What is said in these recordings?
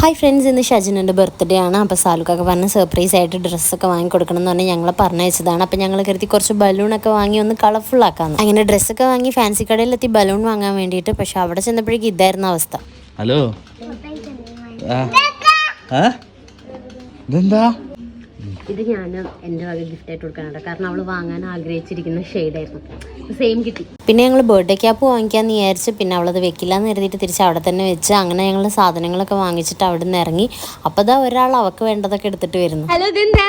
Hi friends, ഇന്ന് ഷജിനൻ്റെ birthday ആണ്. അപ്പോൾ സാലുക്കൊക്കെ പറഞ്ഞ് സർപ്രൈസ് ആയിട്ട് ഡ്രസ്സൊക്കെ വാങ്ങിക്കൊടുക്കണം എന്ന് പറഞ്ഞാൽ ഞങ്ങൾ പറഞ്ഞയച്ചതാണ്. അപ്പോൾ ഞങ്ങൾ കരുതി കുറച്ച് ബലൂണൊക്കെ വാങ്ങി ഒന്ന് കളർഫുൾ ആക്കാമെന്ന്. അങ്ങനെ ഡ്രസ്സൊക്കെ വാങ്ങി ഫാൻസി കടയിലെത്തി ബലൂൺ വാങ്ങാൻ വേണ്ടിയിട്ട്. പക്ഷെ അവിടെ ചെന്നപ്പോഴേക്കും ഇതായിരുന്നു അവസ്ഥ. ഹലോ, ഇതെന്താ? ഇത് ഞാൻ എൻ്റെ വക ഗിഫ്റ്റ് ആയിട്ട് കൊടുക്കാനുണ്ട്. കാരണം അവൾ വാങ്ങാൻ ആഗ്രഹിച്ചിരിക്കുന്ന ഷെയ്ഡായിരുന്നു. സെയിം കിട്ടി. പിന്നെ ഞങ്ങൾ ബർത്ത്ഡേ ക്യാപ്പ് വാങ്ങിക്കാമെന്ന് വിചാരിച്ച് പിന്നെ അവളത് വെക്കില്ല എന്ന് കരുതിയിട്ട് തിരിച്ച് അവിടെ തന്നെ വെച്ച് അങ്ങനെ ഞങ്ങൾ സാധനങ്ങളൊക്കെ വാങ്ങിച്ചിട്ട് അവിടെ നിന്ന് ഇറങ്ങി. അപ്പോൾ ഇതാ ഒരാൾ അവൾക്ക് വേണ്ടതൊക്കെ എടുത്തിട്ട് വരുന്നു. ഹലോ, ഇതെന്താ?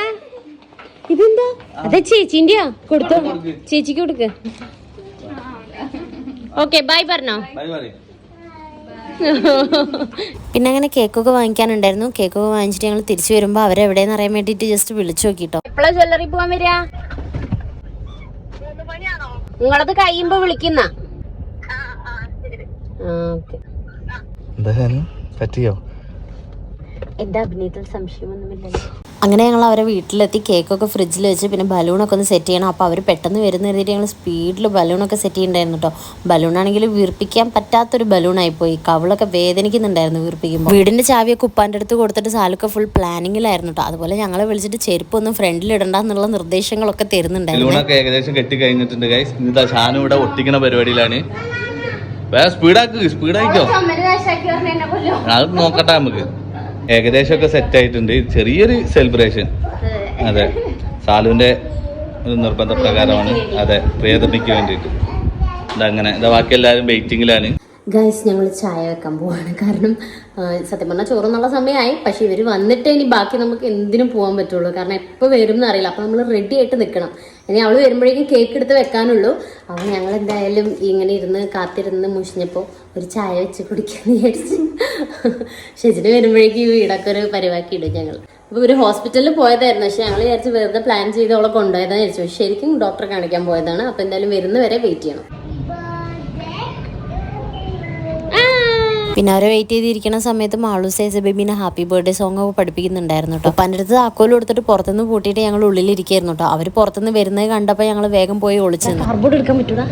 അതെ ചേച്ചിൻ്റെയാ, കൊടുത്തോ, ചേച്ചിക്ക് കൊടുക്ക്. ഓക്കെ, ബൈ പറഞ്ഞോ. പിന്നെ അങ്ങനെ കേക്കൊക്കെ വാങ്ങിക്കാനുണ്ടായിരുന്നു. കേക്കൊക്കെ വാങ്ങിച്ചിട്ട് ഞങ്ങൾ തിരിച്ചു വരുമ്പോൾ അവരെവിടെയെന്ന് അറിയാൻ വേണ്ടിയിട്ട് ജസ്റ്റ് വിളിച്ചു നോക്കിട്ടോ. എപ്പോഴാ ജ്വല്ലറി പോകാൻ വരിക? നിങ്ങളത് കഴിയുമ്പോ വിളിക്കുന്ന. പറ്റിയോ? എന്റെ അഭിനയത്തിൽ സംശയമൊന്നുമില്ലല്ലോ. അങ്ങനെ ഞങ്ങൾ അവരെ വീട്ടിലെത്തി കേക്കൊക്കെ ഫ്രിഡ്ജിൽ വെച്ച് പിന്നെ ബലൂണൊക്കെ ഒന്ന് സെറ്റ് ചെയ്യണം. അപ്പോൾ അവർ പെട്ടെന്ന് വരുന്ന കരുതിയിട്ട് ഞങ്ങൾ സ്പീഡിൽ ബലൂണൊക്കെ സെറ്റ് ചെയ്യണ്ടായിരുന്നു കേട്ടോ. ബലൂണാണെങ്കിൽ വീർപ്പിക്കാൻ പറ്റാത്തൊരു ബലൂണായിപ്പോയി. കവിളൊക്കെ വേദനിക്കുന്നുണ്ടായിരുന്നു വീർപ്പിക്കുമ്പോൾ. വീടിൻ്റെ ചാവിയൊക്കെ ഉപ്പാൻ്റെ അടുത്ത് കൊടുത്തിട്ട് സാലൊക്കെ ഫുൾ പ്ലാനിങ്ങിലായിരുന്നു കേട്ടോ. അതുപോലെ ഞങ്ങളെ വിളിച്ചിട്ട് ചെരുപ്പൊന്നും ഫ്രണ്ടിൽ ഇടണ്ട എന്നുള്ള നിർദ്ദേശങ്ങളൊക്കെ തരുന്നുണ്ടായിരുന്നു. ഏകദേശം കെട്ടി കഴിഞ്ഞിട്ടുണ്ട് ഗൈസ്. ഇന്നത്തെ ഷാനു ഇവിടെ ഒട്ടിക്കുന്ന പരിപാടിയിലാണ്. സ്പീഡായിക്കോ, അത് നോക്കട്ടെ നമുക്ക്. ഏകദേശമൊക്കെ സെറ്റ് ആയിട്ടുണ്ട്. ചെറിയൊരു സെലിബ്രേഷൻ. അതെ, സാലുവിന്റെ ഒരു നിർബന്ധപ്രകാരമാണ്. അതെ, പ്രിയദർശിനിക്ക് വേണ്ടിയിട്ട്. ഇതങ്ങനെ ബാക്കി എല്ലാവരും വെയിറ്റിംഗിലാണ്. ഗൈസ്, ഞങ്ങൾ ചായ വെക്കാൻ പോവാണ്. കാരണം സത്യം പറഞ്ഞാൽ ചോറെന്നുള്ള സമയമായി. പക്ഷെ ഇവർ വന്നിട്ട് ഇനി ബാക്കി നമുക്ക് എന്തിനും പോകാൻ പറ്റുള്ളൂ. കാരണം എപ്പോൾ വരും എന്നറിയില്ല. അപ്പോൾ നമ്മൾ റെഡി ആയിട്ട് നിൽക്കണം. ഇനി അവൾ വരുമ്പോഴേക്കും കേക്ക് എടുത്ത് വെക്കാനുള്ളൂ. അപ്പോൾ ഞങ്ങൾ എന്തായാലും ഇങ്ങനെ ഇരുന്ന് കാത്തിരുന്ന് മുഷിഞ്ഞപ്പോൾ ഒരു ചായ വെച്ച് കുടിക്കാമെന്ന് വിചാരിച്ചു. ഷെജിന് വരുമ്പോഴേക്കും ഈ വീടൊക്കെ ഒരു പരിവാക്കി ഇടും ഞങ്ങൾ. അപ്പോൾ ഒരു ഹോസ്പിറ്റലിൽ പോയതായിരുന്നു. പക്ഷെ ഞങ്ങൾ വിചാരിച്ച് വെറുതെ പ്ലാൻ ചെയ്ത് അവളെ കൊണ്ടുപോയതാന്ന് വിചാരിച്ചു. ശരിക്കും ഡോക്ടറെ കാണിക്കാൻ പോയതാണ്. അപ്പോൾ എന്തായാലും വരുന്നവരെ വെയിറ്റ് ചെയ്യണം. പിന്നെ അവരെ വെയിറ്റ് ചെയ്തിരിക്കുന്ന സമയത്ത് മാളു സേസ് ബേബീനെ ഹാപ്പി ബർത്ത്ഡേ സോങ് ഒക്കെ പഠിപ്പിക്കുന്നുണ്ടായിരുന്നു കേട്ടോ. അപ്പം എൻ്റെ അടുത്ത് താക്കോൽ കൊടുത്തിട്ട് പുറത്തുനിന്ന് പൂട്ടിയിട്ട് ഞങ്ങൾ ഉള്ളിലിരിക്കായിരുന്നു കേട്ടോ. അവർ പുറത്തുനിന്ന് വരുന്നത് കണ്ടപ്പോൾ ഞങ്ങൾ വേഗം പോയി ഒളിച്ചു. കാർബോർഡ് എടുക്കാൻ പറ്റൂടാ.